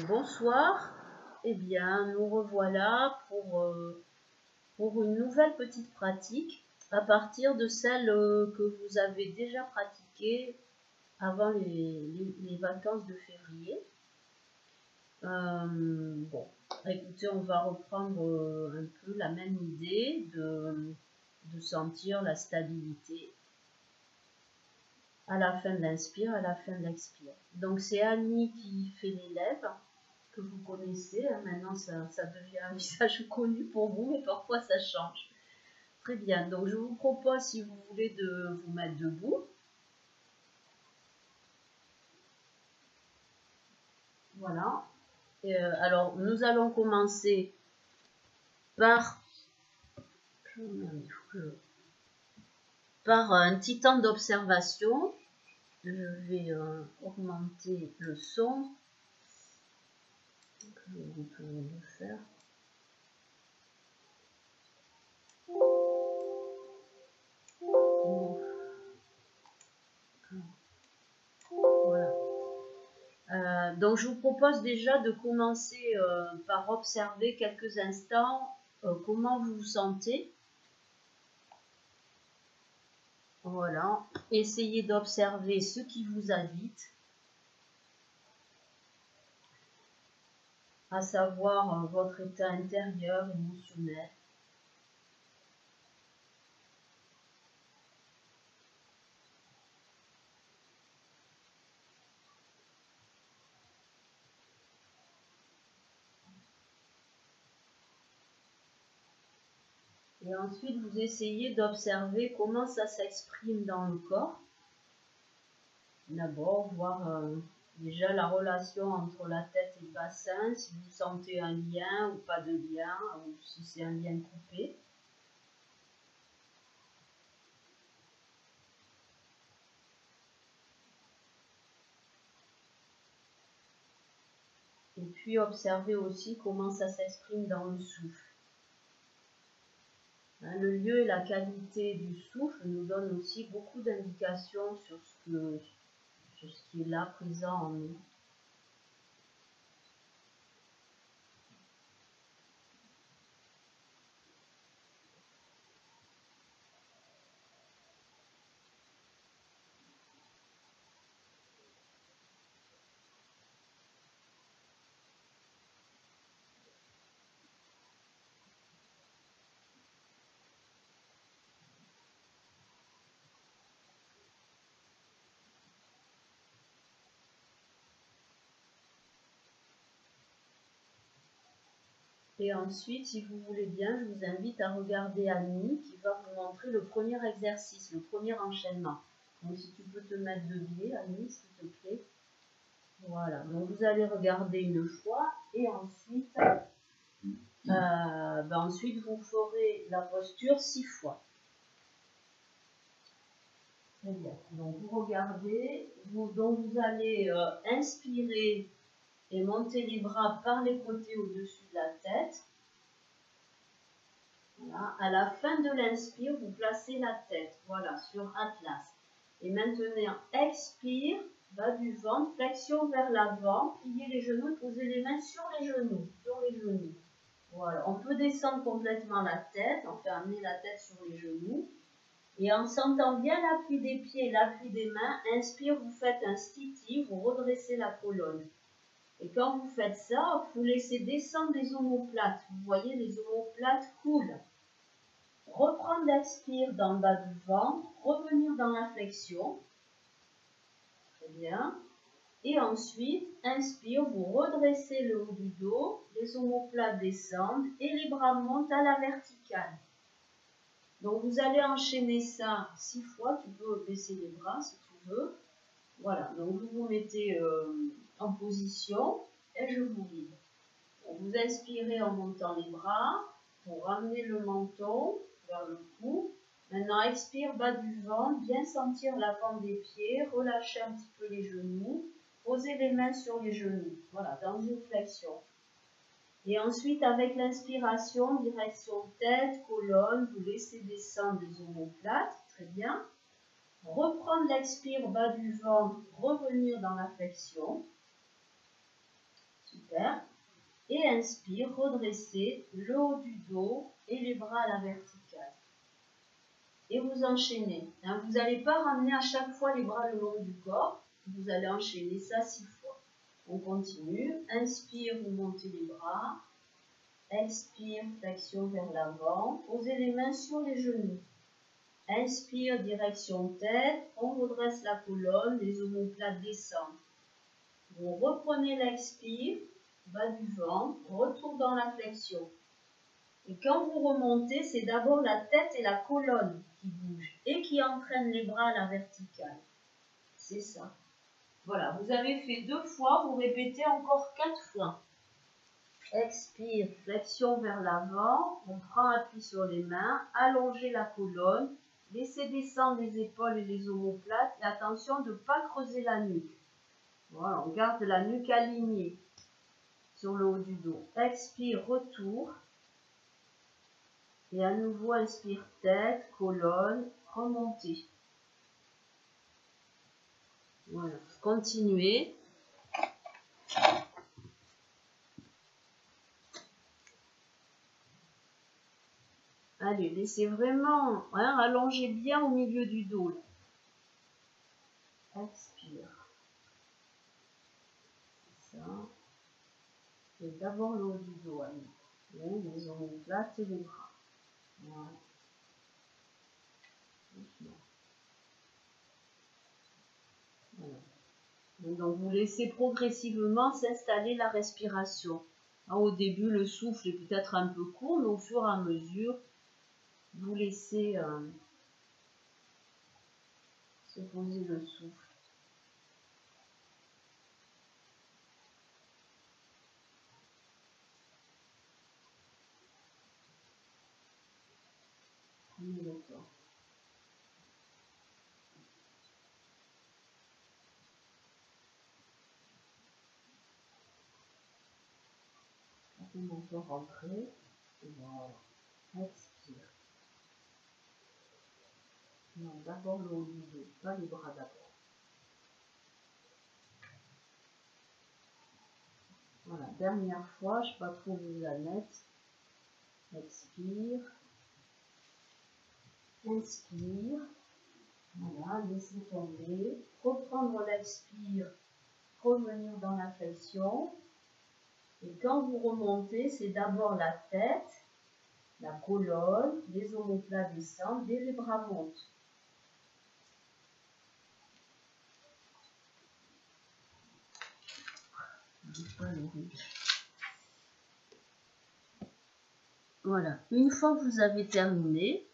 Bonsoir, eh bien nous revoilà pour une nouvelle petite pratique à partir de celle que vous avez déjà pratiquée avant les vacances de février. Bon, écoutez, on va reprendre un peu la même idée de sentir la stabilité à la fin de l'inspire, à la fin de l'expire. Donc c'est Annie qui fait les lèvres, que vous connaissez. Maintenant, ça devient un visage connu pour vous, mais parfois ça change. Très bien. Donc, je vous propose, si vous voulez, de vous mettre debout. Voilà. Alors, nous allons commencer par un petit temps d'observation. Je vais augmenter le son. Vous pouvez le faire. Voilà. Donc je vous propose déjà de commencer par observer quelques instants comment vous vous sentez. Voilà. Essayez d'observer ce qui vous habite, à savoir votre état intérieur, émotionnel. Et ensuite, vous essayez d'observer comment ça s'exprime dans le corps. D'abord, voir déjà la relation entre la tête et le bassin, si vous sentez un lien ou pas de lien, ou si c'est un lien coupé. Et puis, observez aussi comment ça s'exprime dans le souffle. Le lieu et la qualité du souffle nous donnent aussi beaucoup d'indications sur ce qui est là présent en nous. Et ensuite, si vous voulez bien, je vous invite à regarder Annie qui va vous montrer le premier exercice, le premier enchaînement. Donc si tu peux te mettre de biais, Annie, s'il te plaît. Voilà, donc vous allez regarder une fois et ensuite, ensuite vous ferez la posture 6 fois. Très bien, donc vous regardez, donc vous allez inspirer et monter les bras par les côtés au-dessus de la tête. Voilà. À la fin de l'inspire, vous placez la tête, voilà, sur Atlas. Et maintenant, expire, bas du ventre, flexion vers l'avant, pliez les genoux, posez les mains sur les genoux, Voilà, on peut descendre complètement la tête, on fait amener la tête sur les genoux. Et en sentant bien l'appui des pieds et l'appui des mains, inspire, vous faites un stiti, vous redressez la colonne. Et quand vous faites ça, vous laissez descendre les omoplates. Vous voyez, les omoplates coulent. Reprendre l'expire dans le bas du ventre, revenir dans la flexion. Très bien. Et ensuite, inspire, vous redressez le haut du dos, les omoplates descendent et les bras montent à la verticale. Donc vous allez enchaîner ça 6 fois. Tu peux baisser les bras si tu veux. Voilà, donc vous vous mettez en position et je vous guide. Donc, vous inspirez en montant les bras pour ramener le menton vers le cou. Maintenant, expire, bas du ventre, bien sentir l'avant des pieds, relâchez un petit peu les genoux, posez les mains sur les genoux, voilà, dans une flexion. Et ensuite, avec l'inspiration, direction tête, colonne, vous laissez descendre les omoplates, très bien. Reprendre l'expire, bas du ventre, revenir dans la flexion. Super. Et inspire, redressez le haut du dos et les bras à la verticale. Et vous enchaînez. Hein, vous n'allez pas ramener à chaque fois les bras le long du corps. Vous allez enchaîner ça 6 fois. On continue. Inspire, vous montez les bras. Expire, flexion vers l'avant. Posez les mains sur les genoux. Inspire, direction tête. On redresse la colonne. Les omoplates descendent. Vous reprenez l'expire. Bas du ventre. Retour dans la flexion. Et quand vous remontez, c'est d'abord la tête et la colonne qui bougent et qui entraînent les bras à la verticale. C'est ça. Voilà, vous avez fait 2 fois, vous répétez encore 4 fois. Expire, flexion vers l'avant, on prend appui sur les mains, allongez la colonne, laissez descendre les épaules et les omoplates et attention de ne pas creuser la nuque. Voilà, on garde la nuque alignée sur le haut du dos. Expire, retour. Et à nouveau, inspire tête, colonne, remontez. Voilà, continuez. Allez, laissez vraiment, hein, allongez bien au milieu du dos. Là. Expire. C'est ça. Et d'abord le haut du dos, allez. Et les omoplates et les bras. Voilà. Voilà. Et donc vous laissez progressivement s'installer la respiration. Au début, le souffle est peut-être un peu court, mais au fur et à mesure, vous laissez se poser le souffle. Prenez le temps. On peut rentrer. Voilà. Expire. Non, d'abord le haut du dos, pas les bras d'abord. Voilà, dernière fois, je ne sais pas trop vous la mettre. Expire. Inspire. Voilà, laissez tomber. Reprendre l'expire. Revenir dans la flexion. Et quand vous remontez, c'est d'abord la tête, la colonne, les omoplates descendent et les bras montent. Voilà, une fois que vous avez terminé,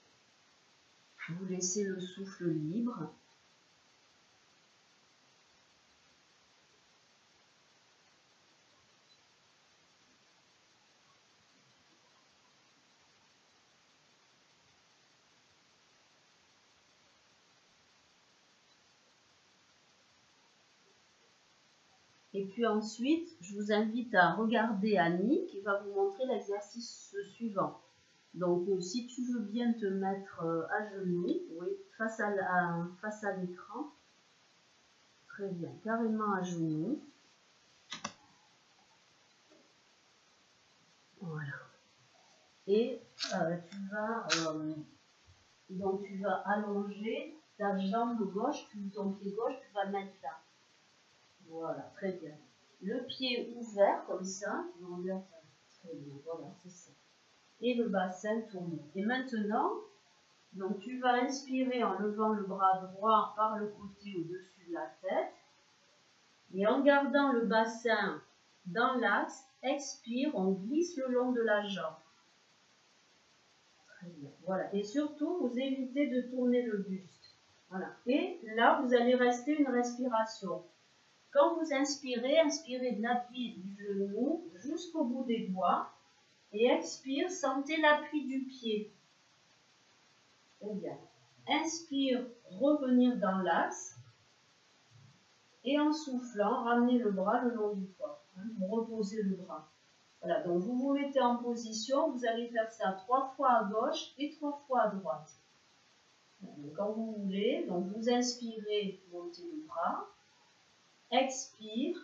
vous laissez le souffle libre. Et puis ensuite, je vous invite à regarder Annie qui va vous montrer l'exercice suivant. Donc, si tu veux bien te mettre à genoux, oui, face à l'écran. Très bien, carrément à genoux. Voilà. Et tu vas allonger ta jambe gauche, ton pied gauche, tu vas le mettre là. Voilà, très bien. Le pied ouvert comme ça, très bien, voilà, c'est ça. Et le bassin tourné. Et maintenant, donc tu vas inspirer en levant le bras droit par le côté au-dessus de la tête. Et en gardant le bassin dans l'axe, expire, on glisse le long de la jambe. Très bien, voilà. Et surtout, vous évitez de tourner le buste. Voilà. Et là, vous allez rester une respiration. Quand vous inspirez, inspirez de l'appui du genou jusqu'au bout des doigts. Et expire, sentez l'appui du pied. Très bien. Inspire, revenir dans l'axe. Et en soufflant, ramenez le bras le long du corps. Vous reposez le bras. Voilà, donc vous vous mettez en position. Vous allez faire ça 3 fois à gauche et 3 fois à droite. Donc, quand vous voulez, donc vous inspirez, montez le bras. Expire.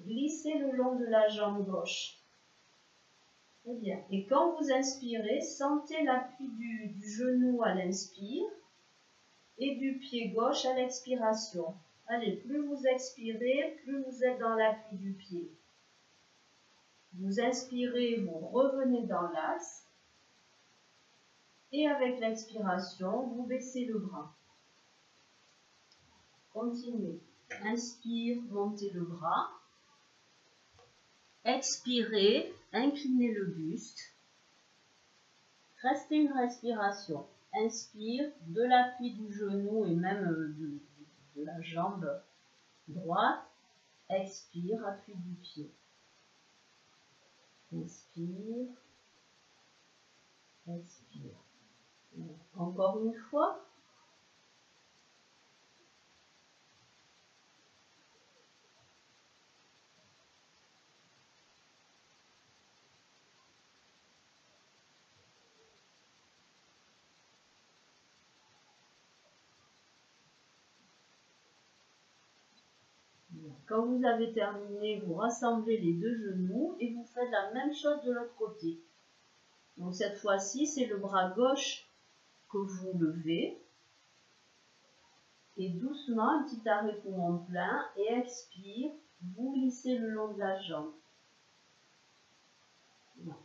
glissez le long de la jambe gauche. Très bien. Et quand vous inspirez, sentez l'appui du genou à l'inspire et du pied gauche à l'expiration. Allez, plus vous expirez, plus vous êtes dans l'appui du pied. Vous inspirez, vous revenez dans l'axe. Et avec l'expiration, vous baissez le bras. Continuez. Inspire, montez le bras. Expirez, inclinez le buste. Restez une respiration. Inspire, de l'appui du genou et même de la jambe droite. Expire, appui du pied. Inspire. Expire. Encore une fois. Quand vous avez terminé, vous rassemblez les deux genoux et vous faites la même chose de l'autre côté. Donc cette fois-ci, c'est le bras gauche que vous levez. Et doucement, un petit arrêt poumon plein et expire, vous glissez le long de la jambe.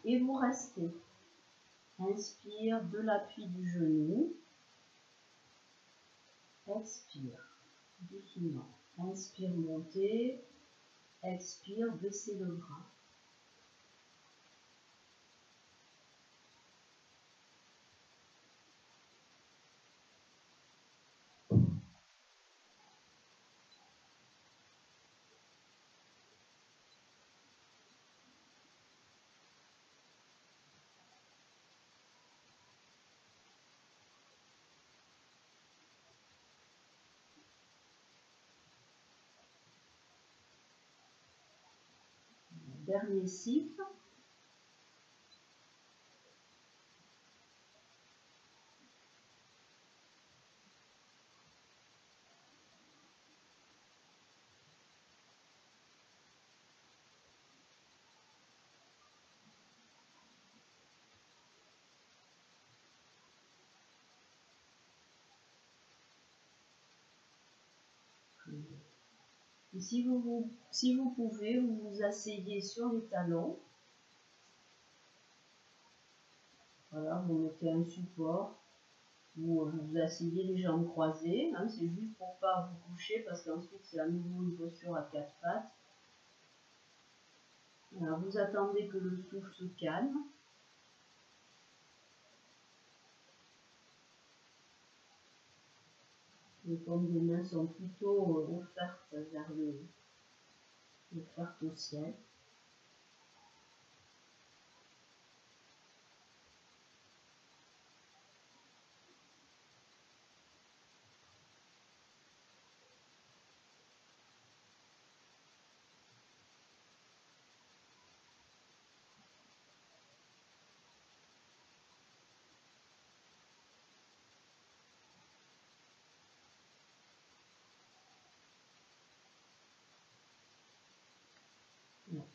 Et vous restez. Inspire de l'appui du genou. Expire, doucement. Inspire, montez. Expire, baissez le bras. Dernier cycle. Et si vous pouvez, vous vous asseyez sur les talons. Voilà, vous mettez un support. Vous vous asseyez les jambes croisées. Hein, c'est juste pour ne pas vous coucher parce qu'ensuite c'est à nouveau une posture à quatre pattes. Alors, vous attendez que le souffle se calme. Les paumes des mains sont plutôt offertes offertes au ciel.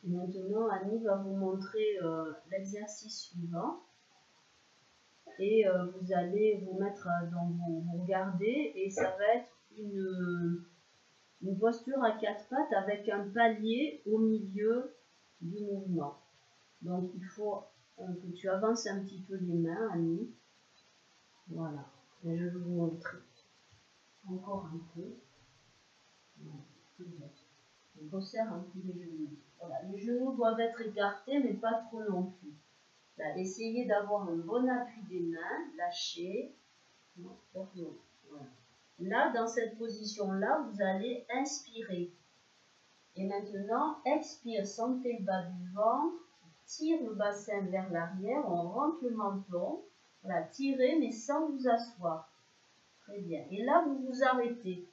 Et maintenant, Annie va vous montrer l'exercice suivant. Et vous allez vous mettre dans vous regarder et ça va être une posture à quatre pattes avec un palier au milieu du mouvement. Donc il faut que tu avances un petit peu les mains, Annie. Voilà. Et je vais vous montrer encore un peu. On resserre un peu les genoux. Voilà. Les genoux doivent être écartés, mais pas trop non plus. Là, essayez d'avoir un bon appui des mains, lâchez. Voilà. Là, dans cette position-là, vous allez inspirer. Et maintenant, expire, sentez le bas du ventre, tire le bassin vers l'arrière, on rentre le menton. Voilà, tirez, mais sans vous asseoir. Très bien. Et là, vous vous arrêtez.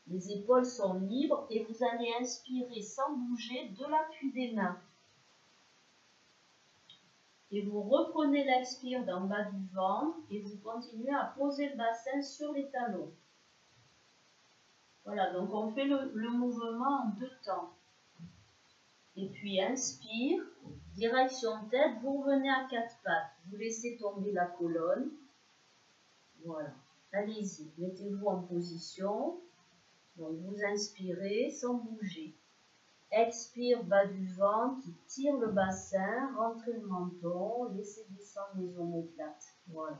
Les épaules sont libres et vous allez inspirer sans bouger de l'appui des mains. Et vous reprenez l'expire d'en bas du ventre et vous continuez à poser le bassin sur les talons. Voilà, donc on fait le mouvement en deux temps. Et puis inspire, direction tête, vous revenez à quatre pattes. Vous laissez tomber la colonne. Voilà, allez-y, mettez-vous en position. Donc vous inspirez sans bouger. Expire, bas du ventre, qui tire le bassin, rentrez le menton, laissez descendre les omoplates. Voilà.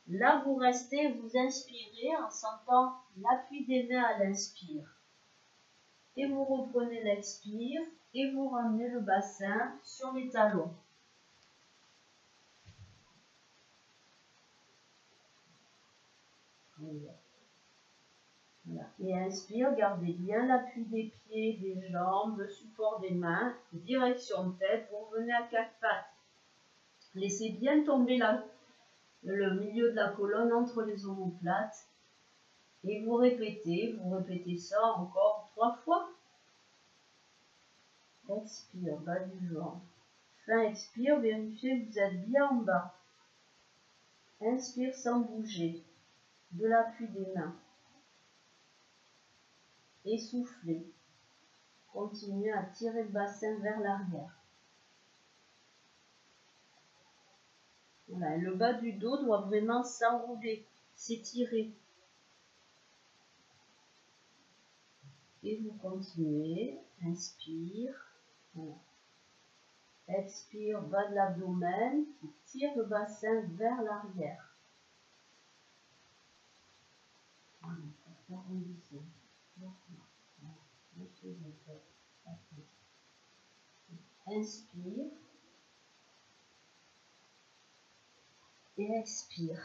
Là, vous restez, vous inspirez en sentant l'appui des mains à l'inspire. Et vous reprenez l'expire et vous ramenez le bassin sur les talons. Voilà. Et inspire, gardez bien l'appui des pieds, des jambes, le support des mains, direction tête, vous revenez à quatre pattes. Laissez bien tomber le milieu de la colonne entre les omoplates. Et vous répétez ça encore 3 fois. Expire, bas du ventre. Fin expire, vérifiez que vous êtes bien en bas. Inspire sans bouger, de l'appui des mains. Et soufflez. Continuez à tirer le bassin vers l'arrière. Voilà, le bas du dos doit vraiment s'enrouler, s'étirer. Et vous continuez. Inspire. Voilà. Expire, bas de l'abdomen, qui tire le bassin vers l'arrière. Inspire et expire.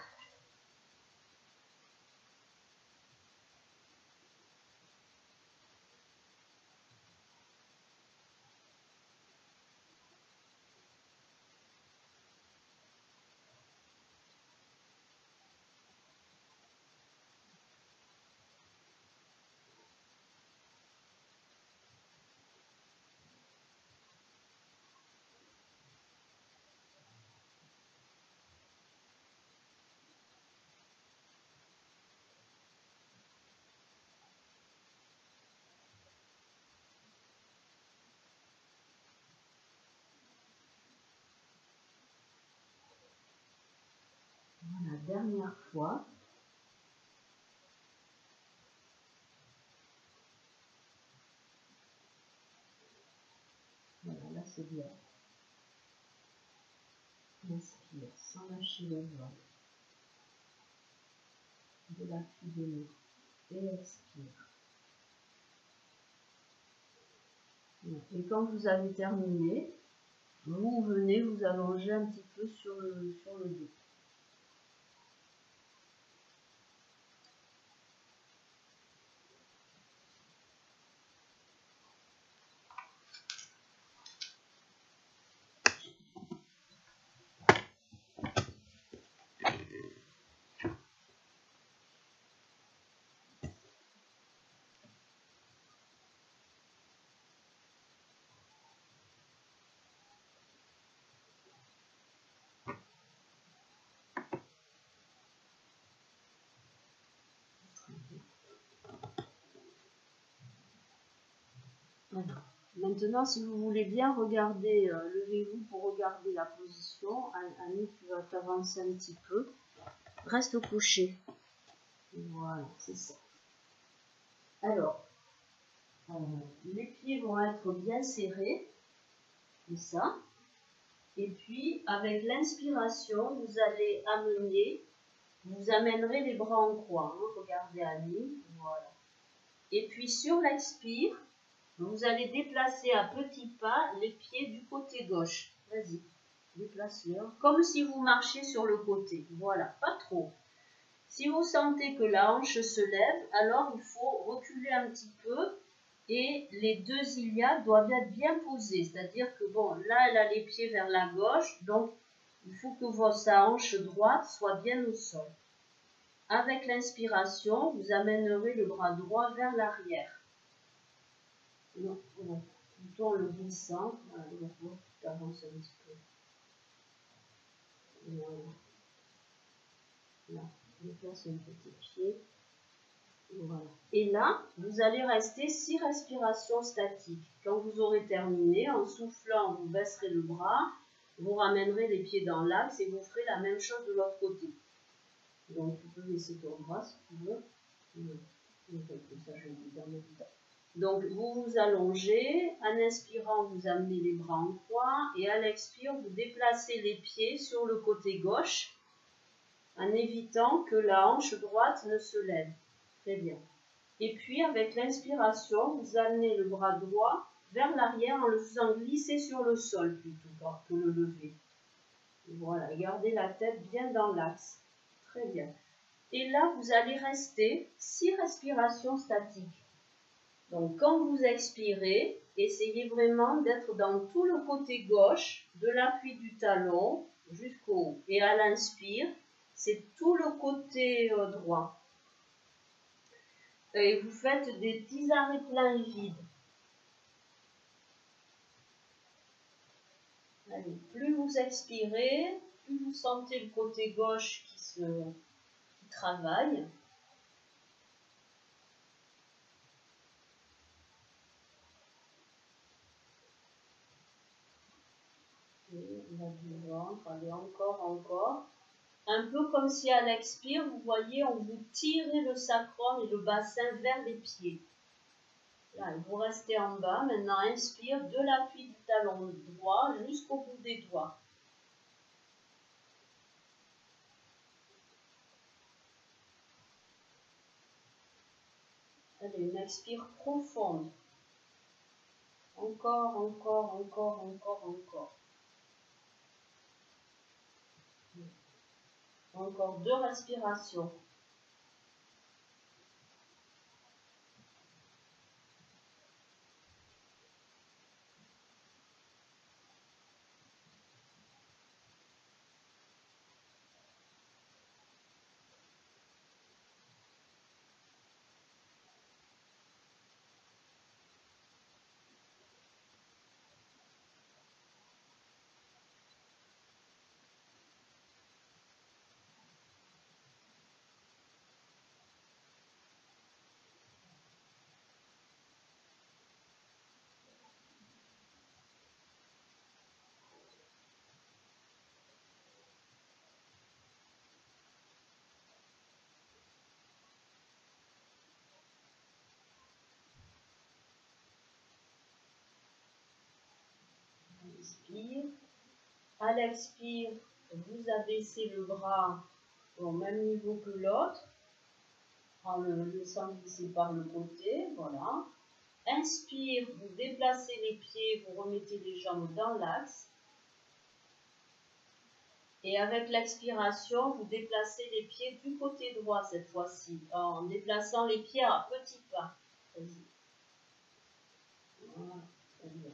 Voilà, dernière fois. Voilà, là c'est bien. Inspire, sans lâcher le ventre. De l'appui des mains. Et expire. Voilà. Et quand vous avez terminé, vous venez vous allonger un petit peu sur le dos. Voilà. Maintenant, si vous voulez bien regarder, levez-vous pour regarder la position. Annie, tu vas t'avancer un petit peu. Reste couché. Voilà, c'est ça. Alors, les pieds vont être bien serrés, comme ça. Et puis, avec l'inspiration, vous allez vous amènerez les bras en croix. Hein. Regardez Annie, voilà. Et puis, sur l'expire, vous allez déplacer à petits pas les pieds du côté gauche. Vas-y, déplace-les. Comme si vous marchiez sur le côté. Voilà, pas trop. Si vous sentez que la hanche se lève, alors il faut reculer un petit peu et les deux iliaques doivent être bien posés. C'est-à-dire que, bon, là, elle a les pieds vers la gauche, donc il faut que sa hanche droite soit bien au sol. Avec l'inspiration, vous amènerez le bras droit vers l'arrière. Non, voilà. Plutôt en le glissant. Voilà, tu avances un petit peu. Voilà. Là, déplace un petit pied. Voilà. Et là, vous allez rester 6 respirations statiques. Quand vous aurez terminé, en soufflant, vous baisserez le bras, vous ramènerez les pieds dans l'axe et vous ferez la même chose de l'autre côté. Donc, tu peux laisser ton bras si tu veux. Donc, vous vous allongez. En inspirant, vous amenez les bras en croix. Et à l'expire, vous déplacez les pieds sur le côté gauche en évitant que la hanche droite ne se lève. Très bien. Et puis, avec l'inspiration, vous amenez le bras droit vers l'arrière en le faisant glisser sur le sol plutôt que le lever. Voilà, gardez la tête bien dans l'axe. Très bien. Et là, vous allez rester 6 respirations statiques. Donc, quand vous expirez, essayez vraiment d'être dans tout le côté gauche, de l'appui du talon jusqu'au haut. Et à l'inspire, c'est tout le côté droit. Et vous faites des petits arrêts pleins et vides. Allez, plus vous expirez, plus vous sentez le côté gauche qui travaille. Et on a du ventre, allez, encore. Un peu comme si à l'expire, vous voyez, on vous tirait le sacrum et le bassin vers les pieds. Là, vous restez en bas. Maintenant, inspire de l'appui du talon droit jusqu'au bout des doigts. Allez, une expire profonde. Encore. Encore 2 respirations. Inspire. À l'expire, vous abaissez le bras au même niveau que l'autre, en le laissant glisser par le côté, voilà. Inspire, vous déplacez les pieds, vous remettez les jambes dans l'axe. Et avec l'expiration, vous déplacez les pieds du côté droit cette fois-ci, en déplaçant les pieds à petits pas. Voilà, très bien.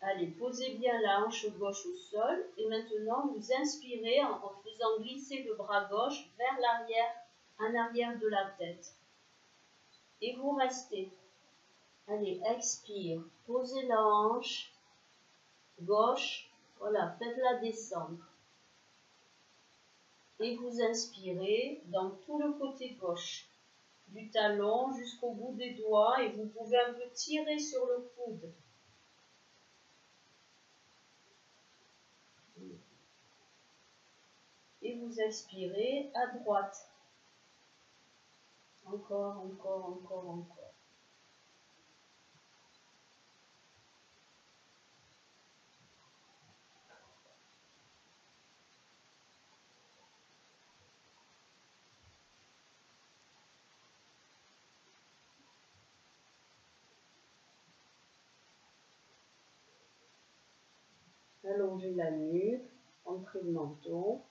Allez, posez bien la hanche gauche au sol et maintenant vous inspirez en faisant glisser le bras gauche vers l'arrière, en arrière de la tête. Et vous restez. Allez, expire, posez la hanche gauche, voilà, faites-la descendre. Et vous inspirez dans tout le côté gauche, du talon jusqu'au bout des doigts et vous pouvez un peu tirer sur le coude. Et vous expirez à droite. Encore. Allongez la nuque, entrez le menton.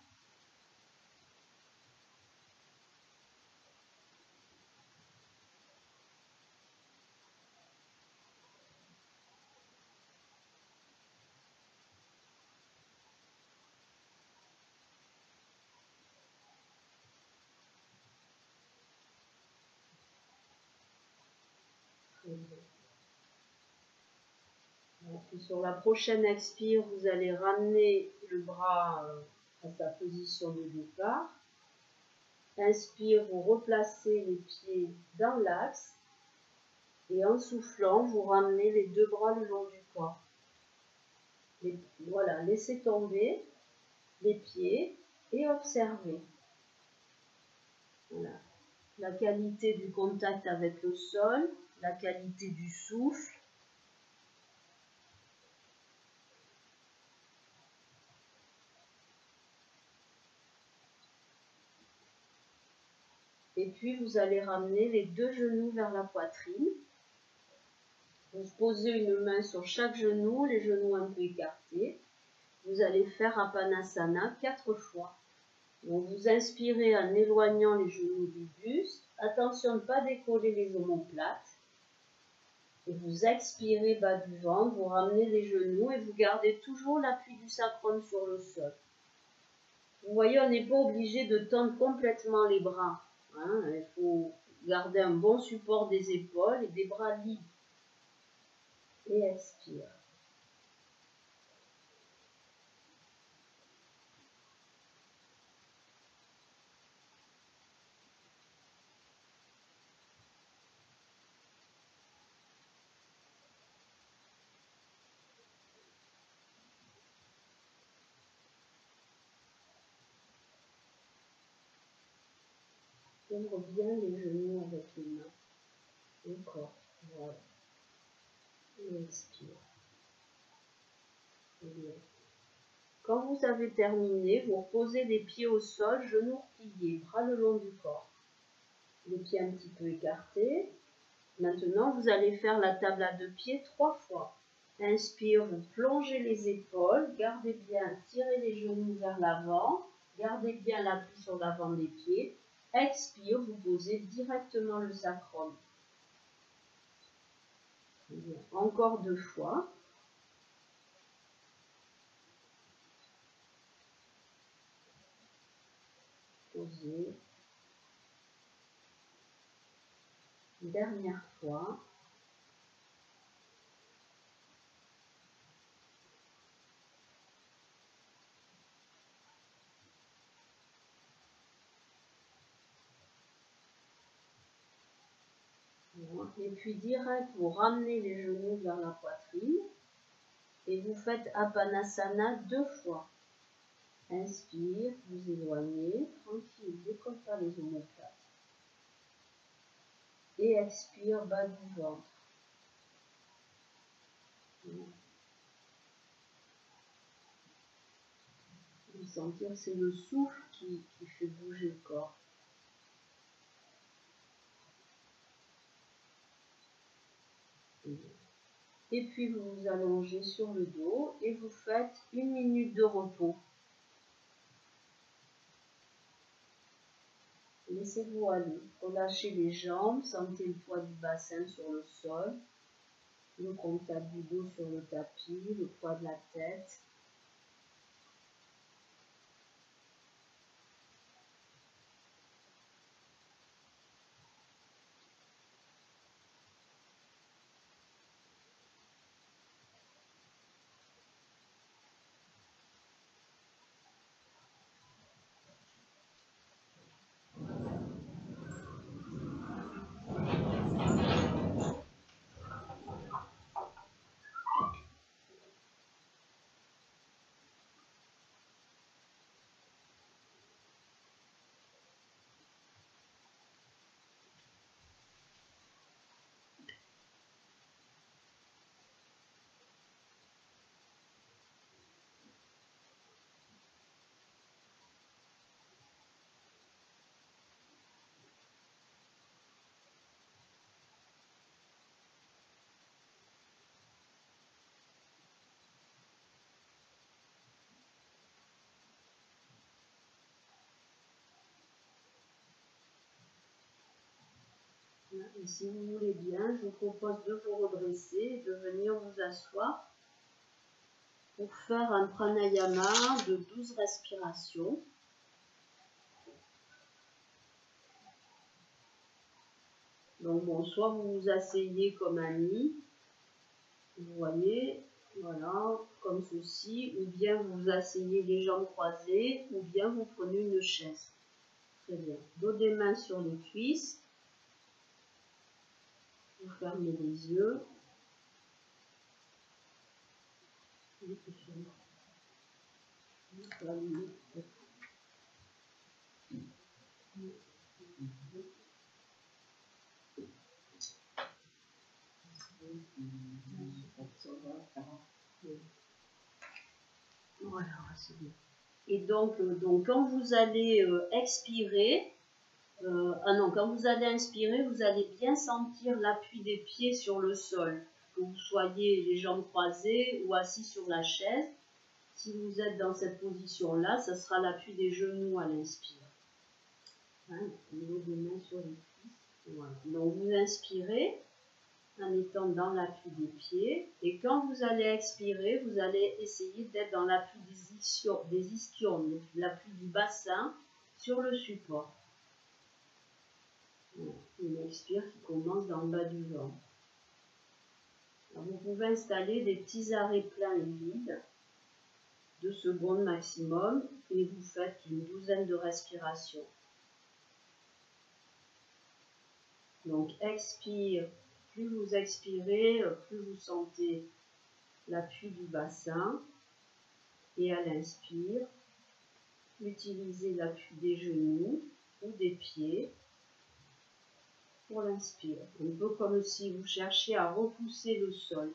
Puis sur la prochaine expire, vous allez ramener le bras à sa position de départ. Inspire, vous replacez les pieds dans l'axe. Et en soufflant, vous ramenez les deux bras le long du corps. Voilà, laissez tomber les pieds et observez. Voilà. La qualité du contact avec le sol, la qualité du souffle. Et puis vous allez ramener les deux genoux vers la poitrine. Vous posez une main sur chaque genou, les genoux un peu écartés. Vous allez faire Apanasana 4 fois. Donc vous inspirez en éloignant les genoux du buste. Attention de ne pas décoller les omoplates. Et vous expirez bas du ventre, vous ramenez les genoux et vous gardez toujours l'appui du sacrum sur le sol. Vous voyez, on n'est pas obligé de tendre complètement les bras. Hein. Il faut garder un bon support des épaules et des bras libres. Et expire. Ouvre bien les genoux avec les mains. Encore. Voilà. Et expire. Bien. Quand vous avez terminé, vous reposez les pieds au sol, genoux repliés, bras le long du corps. Les pieds un petit peu écartés. Maintenant, vous allez faire la table à 2 pieds 3 fois. Inspire, vous plongez les épaules, gardez bien, tirez les genoux vers l'avant, gardez bien l'appui sur l'avant des pieds. Expire, vous posez directement le sacrum. Bien. Encore 2 fois. Posez. Dernière fois. Et puis direct, vous ramenez les genoux vers la poitrine et vous faites Apanasana 2 fois. Inspire, vous éloignez, tranquille, décolle pas les omoplates. Et expire, bas du ventre. Vous sentir, c'est le souffle qui fait bouger le corps. Et puis vous vous allongez sur le dos et vous faites 1 minute de repos. Laissez-vous aller, relâchez les jambes, sentez le poids du bassin sur le sol, le contact du dos sur le tapis, le poids de la tête. Et si vous voulez bien, je vous propose de vous redresser et de venir vous asseoir pour faire un pranayama de 12 respirations. Donc bon, soit vous vous asseyez comme un nid, vous voyez, voilà, comme ceci, ou bien vous vous asseyez les jambes croisées, ou bien vous prenez une chaise. Très bien. Dos des mains sur les cuisses. Vous fermez les yeux. Voilà, c'est bien. Et donc, quand vous allez expirer, quand vous allez inspirer, vous allez bien sentir l'appui des pieds sur le sol, que vous soyez les jambes croisées ou assis sur la chaise. Si vous êtes dans cette position-là, ça sera l'appui des genoux à l'inspire. Hein, au niveau des mains sur les cuisses. Voilà. Donc vous inspirez en étant dans l'appui des pieds, et quand vous allez expirer, vous allez essayer d'être dans l'appui des ischions, l'appui du bassin sur le support. Voilà. Une expire qui commence dans le bas du ventre. Alors vous pouvez installer des petits arrêts pleins et vides, 2 secondes maximum, et vous faites une douzaine de respirations. Donc expire, plus vous expirez, plus vous sentez l'appui du bassin, et à l'inspire, utilisez l'appui des genoux ou des pieds pour l'inspire. Un peu comme si vous cherchiez à repousser le sol.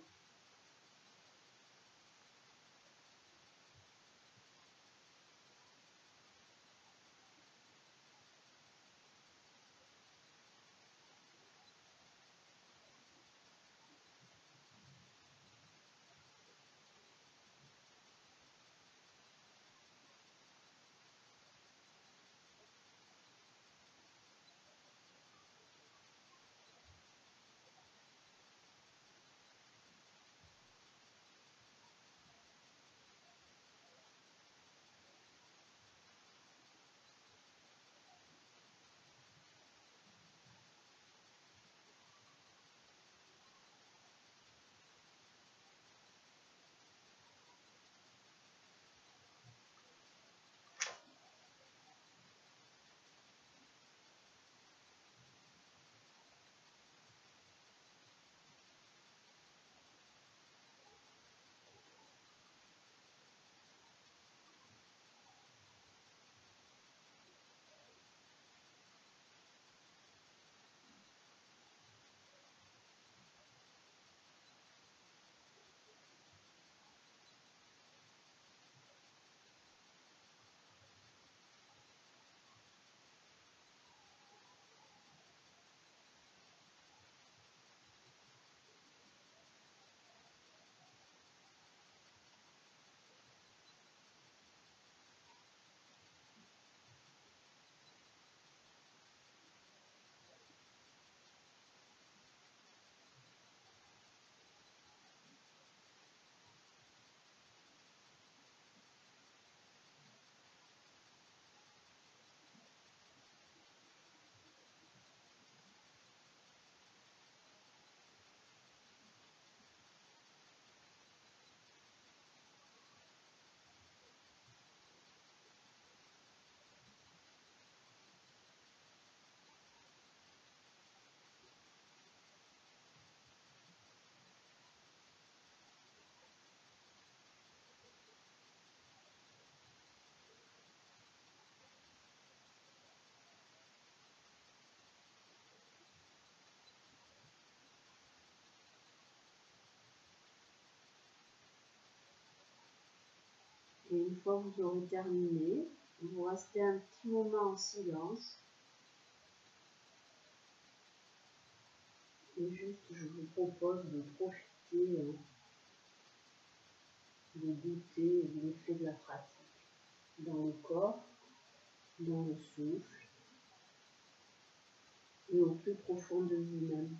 Et une fois que vous aurez terminé, vous restez un petit moment en silence. Et juste, je vous propose de profiter, de goûter l'effet de la pratique dans le corps, dans le souffle et au plus profond de vous-même.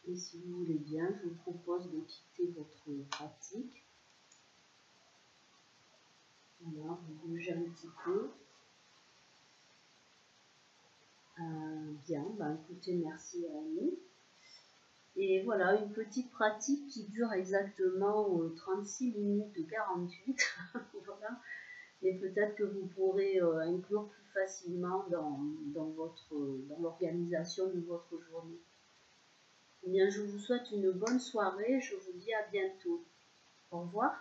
Et si vous voulez bien, je vous propose de quitter votre pratique. Voilà, vous bougez un petit peu. Bien, ben, écoutez, merci à nous. Et voilà, une petite pratique qui dure exactement 36 minutes 48. Voilà. Mais peut-être que vous pourrez inclure plus facilement dans l'organisation de votre journée. Eh bien, je vous souhaite une bonne soirée. Je vous dis à bientôt. Au revoir.